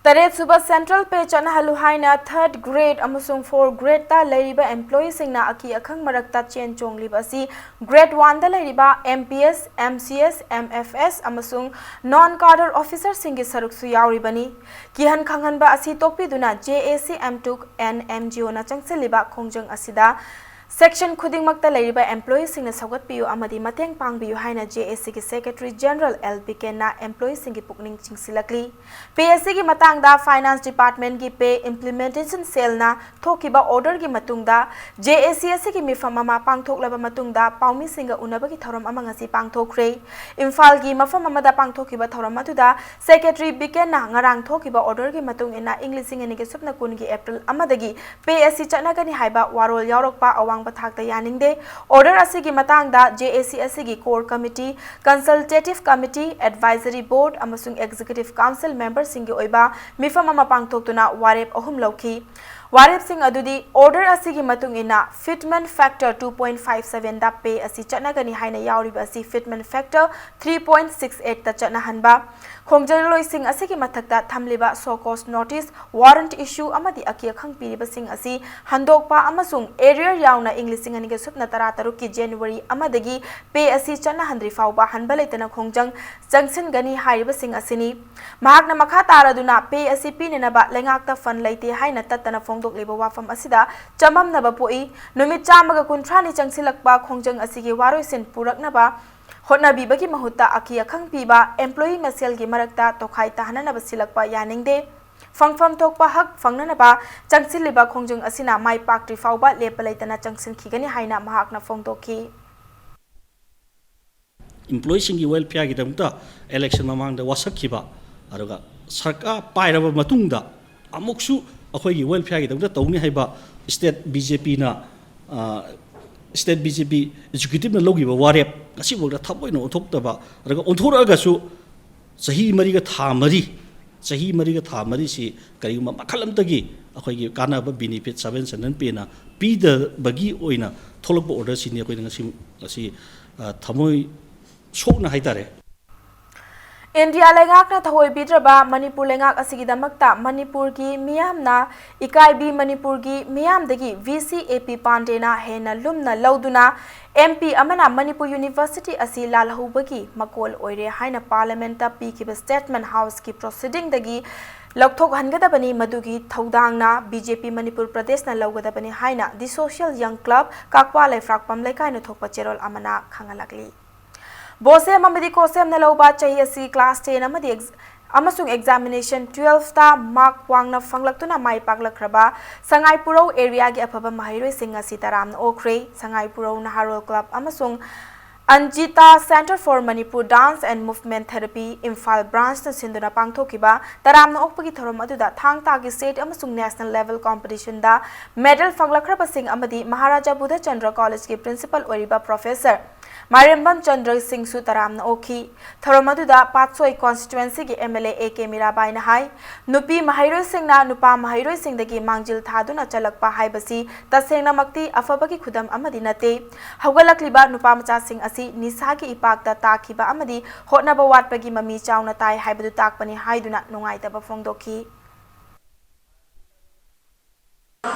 S1: तरेत सुबह सेंट्रल पे चनहलु हाइना 3rd ग्रेड अमसुंग 4th ग्रेड ता लेरिबा एम्प्लॉई सिंगना अकी अखंग मरकता चेन चोंगलिबा सी ग्रेड 1 दा लेरिबा MPS MCS MFS अमसुंग नॉन कार्डर ऑफिसर सिंगी सरुकसु यावरिबनी किहन खंगनबा असी तोकपिदुना JAC M2 NMGO ना चंगसेलिबा खोंजंग असिदा सेक्शन खुदिंगमक्ता लेरिबा एम्प्लॉई सिंगना सौगतपियु अमदी मतेंग पांगबियु हाइना JAC की सेक्रेटरी जनरल LP केना एम्प्लॉई सिंगी पुकनिंग चिंगसिलकली PSC की मतंगदा फाइनेंस डिपार्टमेंट की पे इंप्लीमेंटेशन सेल ना थोकिबा ऑर्डर की मतुंगदा JAC की मिफम अमा पांगथोकलबा मतुंगदा पाउमी सिंगा उनबगी थौरम अमा ngasi पांगथोखरे इम्फाल की मफम अमदा पांगथोकिबा थौरम अतुदा सेक्रेटरी बिकेना ngarang थोकिबा ऑर्डर की मतुंग इना इंग्लिश सिंगनी के सुपना कुन की अप्रैल अमदगी PSC चनगनी हाइबा वारोल यावरकपा अवांग बथाकता यानिंगदे ऑर्डर असिगी मतंगदा JAC असिगी core committee consultative committee advisory board अमसुंग एग्जीक्यूटिव काउंसिल मेंबर सिंगी ओइबा मिफम अमा पांगथोकतुना वारेप अहुम लौखी वारेप सिंह अदुदी ऑर्डर असिगी मतुंग इना फिटमेंट फैक्टर 2.57 दा पे असि चनगनी हाइना यावरिबा असि फिटमेंट फैक्टर 3.68 ता चनहनबा खोंजलोई सिंह असिगी मथकता थमलिबा show cause notice warrant issue अमदी अकी अखंग पिरिबा सिंह असि हंदोकपा अमसुंग एरियर यावना इंग्लिश सिंह अनिगे सुपना 13 की जनवरी अमदगी पे असि चनहंद्रि फाउबा हनबा लेतना खोंजंग जंक्शन हाइरिबा सिंह असिनी महाकना मखा तारदुना पे असि पिनेनबा लेंगाकता फन लेते हाइना ततना फोंदोकलिबा वाफम असिदा चममनबा पोई नुमित चामगा कुंथ्रानी चंगसिलकपा खोंजंग असिगे वारोइसिन पुरकनबा होटनाबीबगी महुत्ता अकी अखंग पीबा एम्प्लॉई मसेल की मरकता तोखाई ताहननबा सिलकपा यानिंगदे फंगफम थोकपा हक फंगननबा चंगसिलिबा खोंजंग असिना माई पाक्ट्री फाउबा Lepa लेतना चंगसिन खिगनी हाइना महाकना फोंदोखी
S13: employees-ing welfare gidamta election mamangda wasakhiba aruga sarkar pairaba matungda amuksu akhoi welfare gidamta tawni haiba state BJP na state BJP executive na logiba warep ngasi bogda thaboina onthoktaba aruga onthora su sahi mariga tha mari si kariguma makhalamtagi akhoi kanaba benefit 7 pena pida bagi oina tholok order sini akhoi ngasi thamoi sokna haitare
S1: India lengakna thoi bidraba Manipur lengak asigidamakta Manipur gi miyamna ikaibi Manipur gi miyamdagi VCAP Pandena hena lumna lauduna MP amana Manipur University asi lalhubagi makol oire haina parliament ta pikiba statement house ki proceeding dagi lokthok hangadabani madugi thodangna BJP Manipur Pradesh na laugadabani haina the social young club kakwa laifrak pam laikai no thokpa cherol amana khangalakli Bosem amadi kosem na lauba chahi asi class 10 amadi amasung examination 12 ta mark wangna fanglaktuna mai paklakraba Sangai Puro area gi apaba mahiroi singa sitaram okre Sangai Puro Naharol Club amasung Anjita Center for Manipur Dance and Movement Therapy Imphal branch na sinduna pangthokiba taramna okpagi thorom aduda thangta gi state amasung national level competition da medal fanglakraba sing amadi Maharaja Buddha Chandra College ki principal oriba professor Mariambam Chandra Singh Sutaram na okhi Thoromaduda Patsoi constituency ki MLA AK Mirabai na hai Nupi Mahiroi Singh na Nupa Mahiroi Singh dagi mangjil thaduna chalakpa haibasi tasengna makti afabagi khudam amadi nate haugalakliba Nupa Macha Singh asi nisa ki ipakta takhiba amadi hotnaba watpagi mami chauna tai haibadu takpani haiduna nungaitaba phongdokhi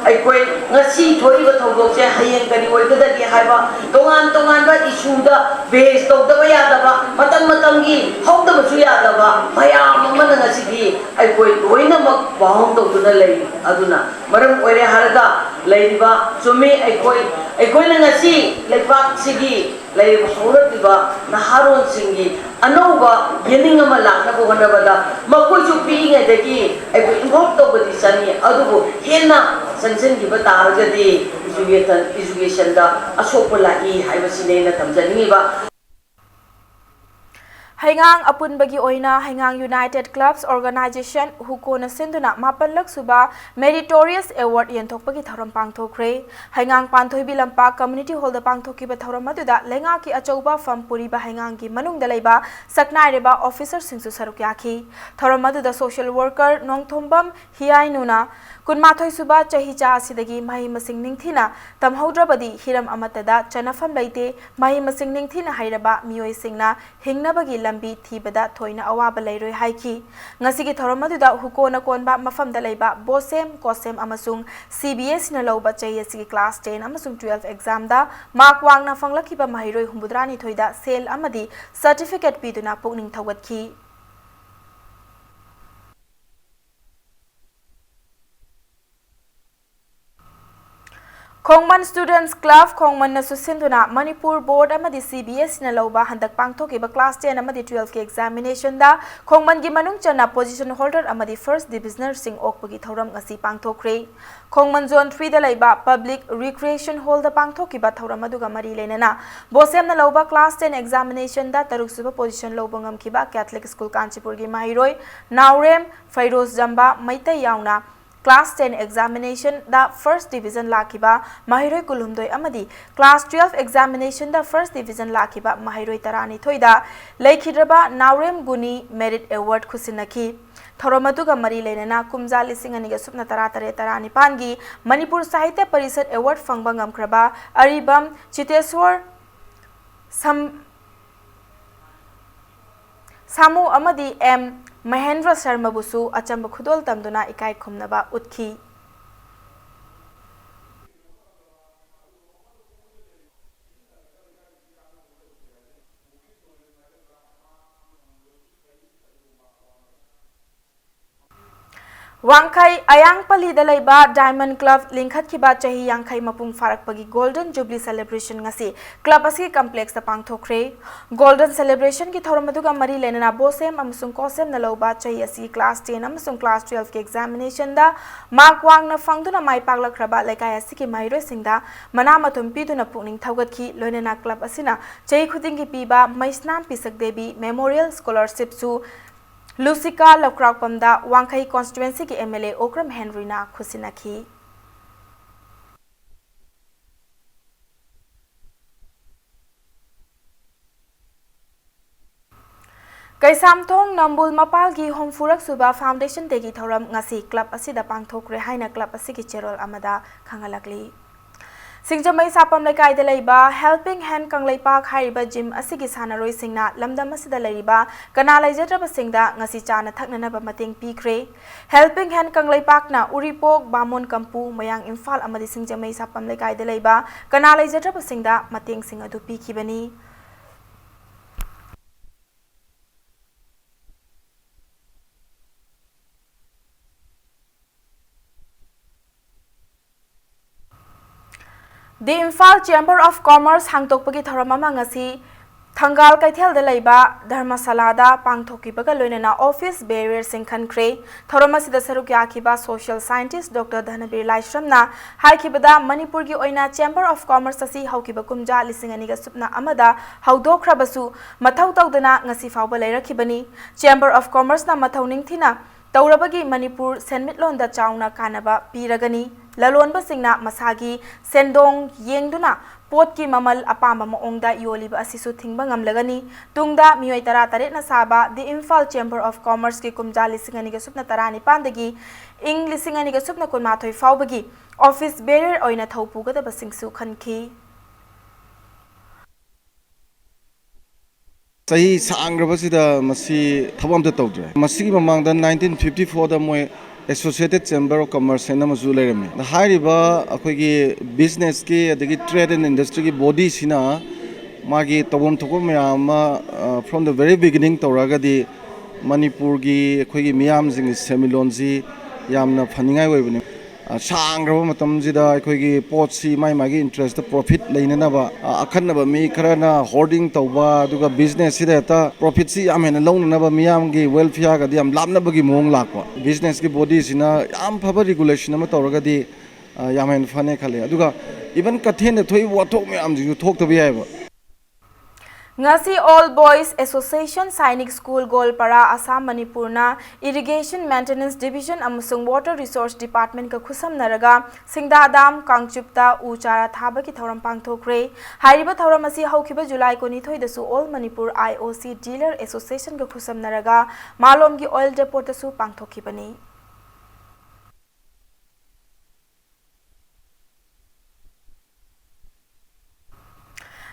S14: ꯑꯩꯈꯣꯏ ꯉꯁꯤ ꯊꯣꯛꯏꯕ ꯊꯧꯗꯣꯛꯁꯦ ꯍꯌꯦꯡ ꯀꯔꯤ ꯑꯣꯏꯒꯗꯒꯦ ꯍꯥꯏꯕ ꯇꯣꯉꯥꯟ ꯇꯣꯉꯥꯟꯕ ꯏꯁꯨꯗ base ꯇꯧꯗꯕ ꯌꯥꯗꯕ ꯃꯇꯝꯒꯤ ꯍꯧꯗꯕꯁꯨ ꯌꯥꯗꯕ ꯃꯌꯥꯝ ꯑꯃꯅ ꯉꯁꯤꯗꯤ ꯑꯩꯈꯣꯏ ꯂꯣꯏꯅꯃꯛ ꯋꯥꯍꯪ ꯇꯧꯗꯨꯅ ꯂꯩ ꯑꯗꯨꯅ ꯃꯔꯝ ꯑꯣꯏꯔꯦ ꯍꯥꯏꯔꯒ ꯂꯩꯔꯤꯕ ꯆꯨꯝꯃꯤ ꯑꯩꯈꯣꯏꯅ ꯉꯁꯤ ꯂꯩꯕꯥꯛꯁꯤꯒꯤ ꯂꯩꯔꯤꯕ ꯍꯧꯔꯛꯂꯤꯕ ꯅꯍꯥꯔꯣꯟꯁꯤꯡꯒꯤ ꯑꯅꯧꯕ ꯌꯦꯅꯤꯡ ꯑꯃ ꯂꯥꯛꯅꯕ ꯍꯣꯠꯅꯕꯗ ꯃꯈꯣꯏꯁꯨ ꯄꯤꯛꯏꯉꯩꯗꯒꯤ ꯑꯩꯈꯣꯏ ꯏꯟꯚꯣꯜቭ ꯇꯧꯕꯗꯤ ꯆꯪꯏ ꯑꯗꯨꯕꯨ ꯍꯦꯟꯅ ꯆꯪꯁꯤꯟꯈꯤꯕ ꯇꯥꯔꯒꯗꯤ ꯏꯖꯨꯀꯦꯁꯟꯗ ꯑꯁꯣꯛꯄ ꯂꯥꯛꯏ ꯍꯥꯏꯕꯁꯤꯅꯦ ꯑꯩꯅ ꯊꯝꯖꯅꯤꯡꯉꯤꯕ
S1: Haingang apunbagi oina Haingang United Clubs Organization hukona sinduna mapalak suba meritorious award yenthokpagi thoram pangthokre Haingang Panthoi Bilampa community hall da pangthokiba thoram aduda lenga ki achouba fam puri ba Haingang ki manung da leiba saknai reba officer singsu saruk yakhi thoram aduda social worker Nongthombam Hiainuna kunmathoi suba chahicha asidagi mahi masing ningthina tamhaudrabadi hiram amatada chanafam leite mahi masing ningthina hairaba mioi singna hingnabagi lambi thibada thoina awaba leiroi haiki ngasigi thoromaduda hukona konba mafamda leiba bosem kosem amasung CBS na loba chahiasi class 10 amasung 12 exam da mark wangna fanglakiba mahiroi humbudrani thoida sel amadi certificate piduna pukning thawatki Khongman Students Club Khongman na susinduna Manipur Board amadi CBS na lauba handak pangthokiba class 10 amadi 12 ke examination da Khongman gi manung chana position holder amadi first divisioner sing okpagi thoram ngasi pangthokre Khongman zone 3 da laiba public recreation hall da pangthokiba thoram aduga mari lenana bosem na lauba class 10 examination da taruk suba position lobangam kiba Catholic School Kanchipur gi mahiroi Naurem Fairoz Jamba Maitai yauna Class 10 examination da first division lakiba mahiroi kulumdoi amadi class 12 examination da first division lakiba mahiroi tarani thoida leikidraba Naurem Guni merit award khusinaki thoromaduga mari lenana kumja lisingani ga supna taratare tarani pangi Manipur Sahitya Parishad award fangba ngamkraba aribam Chiteswar Samu amadi M Mahendra Sharma busu achamba khudol tamduna ikai khumnaba utkhi Wangkai Ayang Pali Dalaiba Diamond Club Linkhat Kiba Chahi Yangkai Mapung Farakpagi Golden Jubilee Celebration ngasi Club asi complex ta pangthokre Golden Celebration ki thoramaduga mari lenana bosem amasung kosem na loba chahi asi class 10 amasung class 12 ki examination da mark wang na fangduna mai paglakhraba laikai asi ki mairoi singda mana mathum piduna pukning thaugat ki loinana club asina chahi khuding ki piba maisnam pisak debi memorial scholarship su Lusika Lakrakpamda Wangkai constituency ki MLA Okram Henryna Khusinaki Kaisamthong Nambul Mapal gi Homfurak Suba Foundation degi thoram ngasi club asida pangthokre haina club asigi cherol amada khangalakli Singjamai sapam laikai da laiba helping hand kanglaipak hariba gym asigi sanaroi singna lamdam asida laiba kana laijatraba singda ngasi chana thaknanaba mating pikre helping hand kanglaipak na uripok bamon kampu mayang imphal amadi singjamai sapam laikai da laiba kana laijatraba singda mating sing adu pikibani The Imphal Chamber of Commerce hangtokpagi thoramama ngasi Thangal Kaithel da laiba Dharmasala da pangthokibaga loinana office barrier singkhankre thoramasida saruk yakiba social scientist Dr. Dhanabir Laishramna haikibada Manipur gi oina Chamber of Commerce asi haukiba kumja lisingani ga supna amada haudokrabasu mathau tawdana ngasi fawba lairakibani Chamber of Commerce na mathau ningthina Taurabagi Manipur Senmitlon da chauna kanaba piragani lalonba singna masagi sendong yengduna potki mamal apama maongda yoliba asisu thingba ngamlagani tungda miyoi tara tare na saba the Imphal Chamber of Commerce ki kumja lisingani ga supna tarani pandagi ing lisingani ga supna kunmathoi fawbagi office barrier oina thaupuga da basingsu khanki
S15: Sahi sangrabasida masi thabamta tawdre masigi mamangda 1954 da moy Associated Chamber of Commerce na mazu leirame the hariba akoigi business ki adagi trade and industry ki body sina magi tawam thoko mayama from the very beginning tawraga di Manipur gi akoigi miyam jing semilonji yamna phaningai oibani sangraba matamjida akoigi potsi mai magi interest profit leinanaba akhanaba mi kharana hoarding tawba aduga business sida ta profit si amena lownaba miyam gi welfare ga di am lamnaba gi mong lakwa business ki body sina am phaba regulation ama tawraga di yamen phane khale aduga even kathen thoi wathok me am ji thok tabi aiba
S1: Ngasi All Boys Association Sainik School Golpara Assam Manipurna Irrigation Maintenance Division amusung Water Resource Department ka khusam naraga Singda Dam Kangchupta Uchara Thaba ki thoram pangthokre hariba thoram asi haukiba July konithoi dasu All Manipur IOC Dealer Association ka khusam naraga malom gi oil depot dasu pangthokibani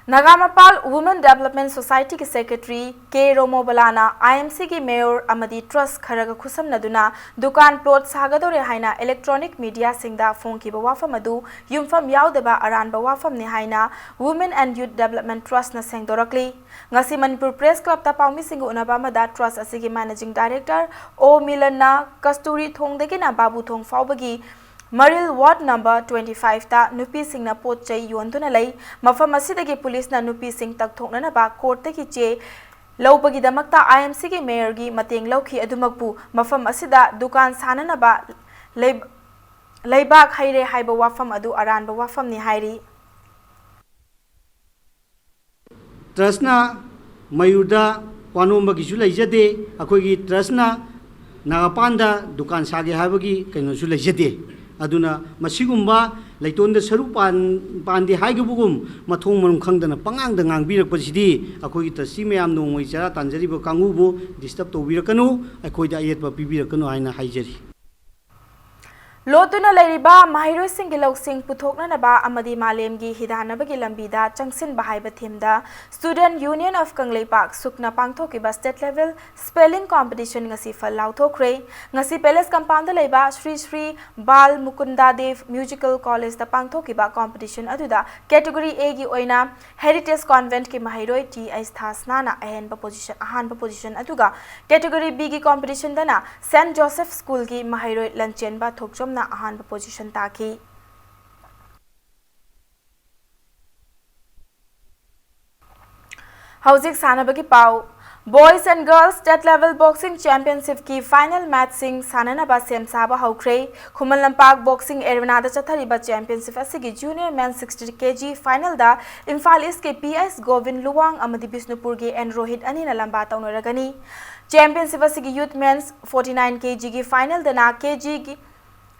S1: Nagamapal Women Development Society ki Secretary K. Romo Balana IMC ki Mayor Amadi Trust Kharaga Khusam Naduna Dukan Plot Sagadore Haina Electronic Media Singda Phone ki Bawafam Adu Yumfam Yaudaba Aran Bawafam ni Haina Women and Youth Development Trust na Sengdorakli Ngasi Manipur Press Club ta Paumi Singu Unabama da Trust asigi Managing Director O Milan na Kasturi Thongdagi na Babu Thong Faubagi Maril Ward number 25 ta nupi sing na pot chai yontuna lay mafam asidagi police na nupi sing takthokna na ba court ki che lawbagi damakta IMC ki mayor gi mateng lawki adumagpu mafam asida dukan sana na ba laybak haire haiba wafam adu aran ba wafam ni hairi
S13: Trasna mayuda wanomba gi julai jade akoi gi trasna nagapanda dukan sage habagi kaino julai jade aduna masigumba leitonda saru pandi haigubugum mathong manum khangdana pangang da ngang pasidi akoi ta si mayam nongoi chara tanjari bo kangubu disturb to birakanu akoi da ayet ba bibirakanu haina haijari
S1: लोतुना लैरिबा माहिरोय सिंगी लौसिंग पुथोकननबा अमदी मालेमगी हिदानबगी लंबीदा चंगसिन बाहाइबा थीमदा स्टूडेंट यूनियन ऑफ कंगलेपाक सुकना पांगथोकिबा state level spelling competition ngasi फल लाउथोख्रे ngasi पैलेस कंपाउंड लैबा श्री श्री बाल मुकुंदा देव म्यूजिकल कॉलेज दा पांगथोकिबा कॉम्पिटिशन अदुदा कैटेगरी ए गी ओइना हेरिटेज कॉन्वेंट की माहिरोय टी एस थासनाना अहानबा पोजीशन अदुगा कैटेगरी बी गी कॉम्पिटिशन दना सेंट जोसेफ स्कूल की माहिरोय Lanchenba Thokchom na ahan position taki Hauzik sanabagi pau Boys and Girls State Level Boxing Championship की final match सिंग साननबा सेम साबा हौख्रे खुमल लंपाक boxing arena दा चथरिबा championship असigi junior men 60 kg final दा Imphal east के PS Govind Luwang अमदी Bishnupur के एन रोहित अनिना लंबा तौनरगनी championship असigi youth men's 49 kg की final दा ना kg की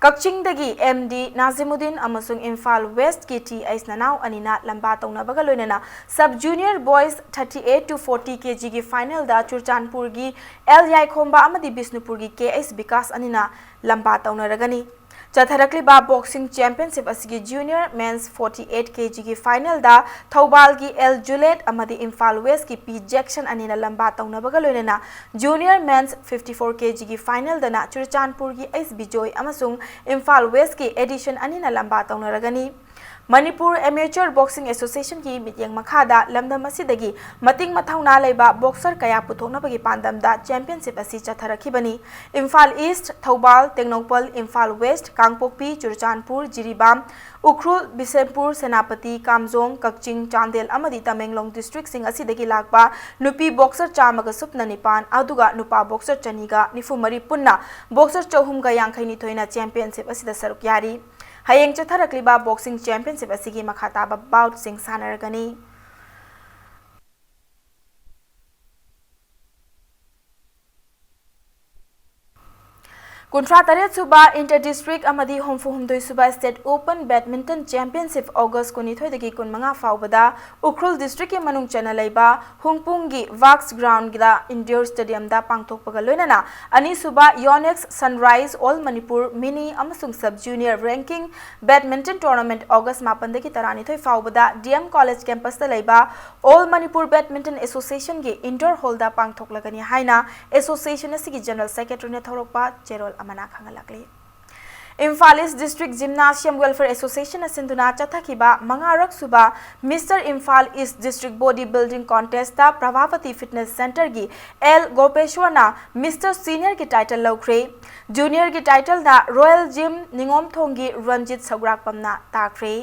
S1: कक्चिंगदगी एमडी नाजिमुद्दीन अमसुंग इम्फाल वेस्ट की टी एस ननाव अनिना लंबा तौनबगा लोइनना sub junior boys 38 to 40 kg की फाइनल दा चुरचानपुर की एल याइखोंबा अमदी बिष्णुपुर की केएस विकास अनिना लंबा तौनरगनी चथरक्लिबा बॉक्सिंग चैंपियनशिप असगी जूनियर मेंस 48 kg की फाइनल दा थौबाल की एल जुलेट अमदी इम्फाल वेस्ट की पी जैक्सन अनिना लंबा तौनबगा लोइनना जूनियर मेंस 54 kg की फाइनल दना चुरचानपुर की एस बिजोय अमसुंग इम्फाल वेस्ट की एडिशन अनिना लंबा तौनरगनी मणिपुर एमेचर बॉक्सिंग एसोसिएशन की मिटिंग मखादा लमदम असिदगी मतिंग मथौना लेबा बॉक्सर कया पुथोकनबगी पांदमदा चैंपियनशिप असि चथरखिबनी इम्फाल ईस्ट थौबाल टेक्नोपल इम्फाल वेस्ट कांगपोकपी चुरचानपुर जिरीबाम उख्रुल बिसेमपुर सेनापति कामजोंग कक्चिंग चांदेल अमदी तमेंगलोंग डिस्ट्रिक्ट सिंग असिदगी लागबा नुपी बॉक्सर चामगा सुपना निपान अदुगा नुपा बॉक्सर चनीगा निफुमरी पुन्ना बॉक्सर चौहुमगा यांखैनी थोइना चैंपियनशिप असिदा सरुक यारी हयेंग चथरक्लिबा बॉक्सिंग चैंपियनशिप असिगी मखाताबा बाउट सिंग सानरगनी कुंट्रा तरेत सुबा इंटर डिस्ट्रिक्ट अमदी होमफु हुमदोय सुबा स्टेट ओपन बैडमिंटन चैंपियनशिप अगस्त 19 15 फाउबदा उख्रुल डिस्ट्रिक्ट के मनुंग चना लेबा हुंगपुंगी वाक्स ग्राउंड गिदा इंडोर स्टेडियम दा पांगथोकपगा लोइनना अनि सुबा Yonex sunrise all Manipur mini अमसुंग sub junior ranking badminton tournament अगस्त 15 13 फाउबदा डीएम कॉलेज कैंपस दा लेबा ऑल मणिपुर बैडमिंटन एसोसिएशन के इंडोर हॉल दा पांगथोकलगनी हाइना एसोसिएशन असigi जनरल सेक्रेटरी ने थोरकपा चेरोल अमना खंगलकली Imphal east district gymnasium welfare association सिंधुना चथकिबा मंगारक सुबा mister Imphal east district body building contest ता प्रभावती फिटनेस सेंटर की एल गोपेश्वरना मिस्टर सीनियर की टाइटल लौख्रे जूनियर की टाइटल ना रॉयल जिम निंगोमथोंगी रंजित सौग्राकपमना ताख्रे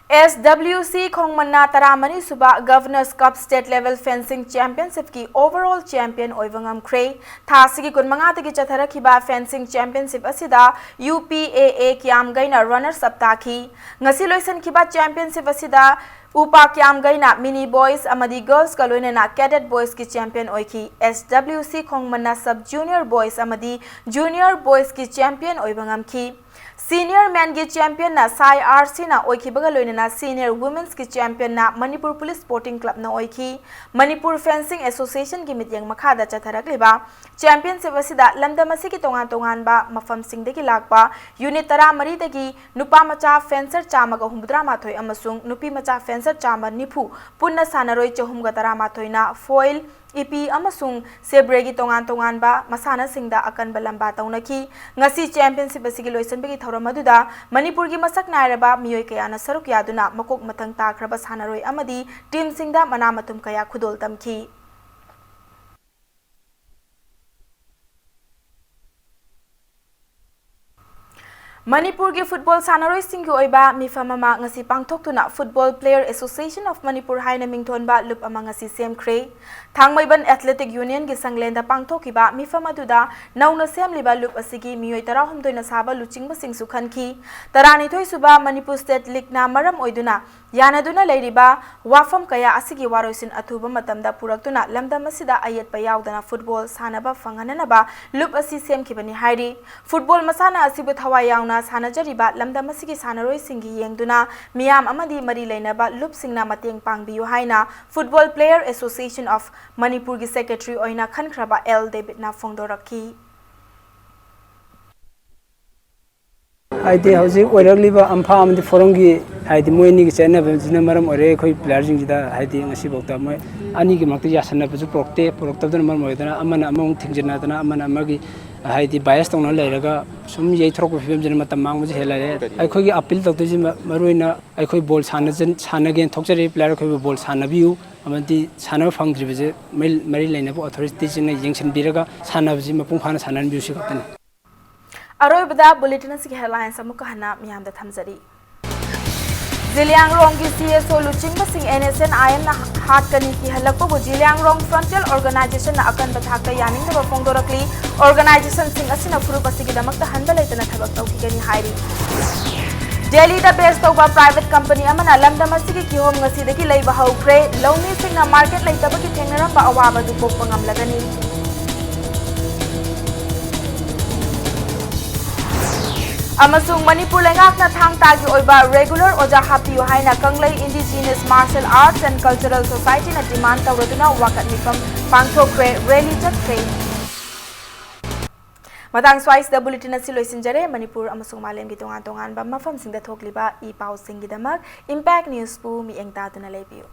S1: SWC खोंगमन्ना तरामनी सुबा governor's cup state level fencing championship की ओवरऑल चैंपियन ओइवंगमख्रे थासिगी कुनमंगातगी चथरखिबा फेंसिंग चैंपियनशिप असिदा UPAA क्यामगैना रनर्स अप ताखी ngasi loisankiba चैंपियनशिप असिदा उपा क्यामगैना मिनी बॉयज अमदी गर्ल्स का लोइनना कैडेट बॉयज की चैंपियन ओइखी SWC खोंगमन्ना सब जूनियर बॉयज अमदी जूनियर बॉयज की चैंपियन ओइवंगमखी सीनियर मैन की चैंपियन ना साई आरसी ना ओइखी बगा लोइनना सीनियर वुमेन्स की चैंपियन ना मणिपुर पुलिस स्पोर्टिंग क्लब ना ओइखी मणिपुर फेंसिंग एसोसिएशन की मिटिंग मखादा चथरकलिबा चैंपियनशिप असिदा लमदम असिगी तोंगान तोंगानबा मफम सिंगदगी लागबा यूनिट 13 दगी नुपा मचा फेंसर चामगा हुमद्रा माथोय अमसुंग नुपी मचा फेंसर चामा निफु पुन्ना सानरोय चहुमगा 13 माथोयना फॉइल इपी अमसुंग सेब्रेगी तोंगान तोंगानबा मसाना सिंगदा अकनबा लंबा Taunki ngasi championship asigi loisanbegi thoram aduda manipur gi masak nairaba miyoi kayana saruk yaduna makok mathang takraba sanaroi amadi team singda mana matum kaya khudol tamki Manipur के football सानरोय सिंगी ओइबा मिफामामा ngasi pangthoktuna football player association of manipur haina mingthonba lup ama ngasi semkhre thangmaiban athletic union gi sanglenda pangthokiba mifamaduda nauna semliba lup asigi miyoi 19 na saba luchingba singsu khanki 12 suba manipur state league na maram oiduna yanaduna leiriba wafam kaya asigi waroisin athuba matamda puraktuna lamdam asida ayet pa yaudana football sanaba fangananaba lup asi semkhibani hairi football masana asibu thawai yauna ꯇꯧꯗꯨꯅ ꯁꯥꯟꯅꯖꯔꯤꯕ ꯂꯝꯗꯝ ꯑꯁꯤꯒꯤ ꯁꯥꯟꯅꯔꯣꯏꯁꯤꯡꯒꯤ ꯌꯦꯡꯗꯨꯅ ꯃꯤꯌꯥꯝ ꯑꯃꯗꯤ ꯃꯔꯤ ꯂꯩꯅꯕ ꯂꯨꯞꯁꯤꯡꯅ ꯃꯇꯦꯡ ꯄꯥꯡꯕꯤꯌꯨ ꯍꯥꯏꯅ ꯐꯨꯠꯕꯣꯜ ꯄ꯭ꯂꯦꯌꯔ ꯑꯦꯁꯣꯁꯤꯌꯦꯁꯟ ꯑꯣꯐ ꯃꯅꯤꯄꯨꯔꯒꯤ ꯁꯦꯀ꯭ꯔꯦꯇꯔꯤ ꯑꯣꯏꯅ ꯈꯟꯈ꯭ꯔꯕ ꯑꯦꯜ ꯗꯦꯕꯤꯗꯅ ꯐꯣꯡꯗꯣꯔꯛꯈꯤ
S16: हाइदि हौजिक ओइरगलिबा अम्फा अमदि फोरमगी हाइदि मोइनिगी चेनबजिना मरम ओरे खै प्लेयरजिंगजिदा हाइदि ngasi bokta moi ani gi makti yasanna buju proktabdana मरम ओइदना अमना अमंग थिंगजनादना अमना अमगी हाइदि बायस तौना लेरगा सुम येथ्रोक फिल्मजना मतम मांगबजे हेलारे अखोगी अपील तौतजि मरुइना अखोई बॉल सानगेन थोकजरि प्लेयर खै बॉल सानबियु अमदि सानब फंगद्रिबजे मरि लेनबो अथॉरिटीजिना यंगसनबिरगा सानबजि मपुंग फाना साननबियुसि खतनि
S1: अरोइबदा बुलेटिन असि हेडलाइंस अमुक हना मियामदा थमजरी जिलियांगरोंग की सीएसओ लुचिंग सिंह एनएसएन आयन हाटकनी की हलकबो जिलियांगरोंग फ्रंटियल ऑर्गेनाइजेशन अकन बथाक यानिंगदब फोंदोरकली ऑर्गेनाइजेशन सिंह असिना फुरुप असिगिदमक्ता हंदा लेतना थबक तौखिगनी हाइरी दिल्ली दा बेस तौबा प्राइवेट कंपनी अमना लमदम असिगी किहोम ngasiदगी leiba haukhre लौमी सिंह मार्केट लेतबगी थेंगनरंबा अवाबदु पोकपा ngamlagani अमसुंग मणिपुर लेंगाकना थांगतागी ओइबा रेगुलर ओजा हापियो हाइना Kanglei indigenous martial arts and cultural society ना डिमांड तौरदुना वाकत निफम पांगथोक्रे रैली चक्रे मतंग स्वाइस द बुलेटिन असि लोइसिनजरे मणिपुर अमसुंग मालेम की तोंगान तोंगान बा मफम सिंग द थोकलिबा ई पाउ सिंग गिदमक इंपैक्ट न्यूज़ पु मी एंगतादुना लेबियो।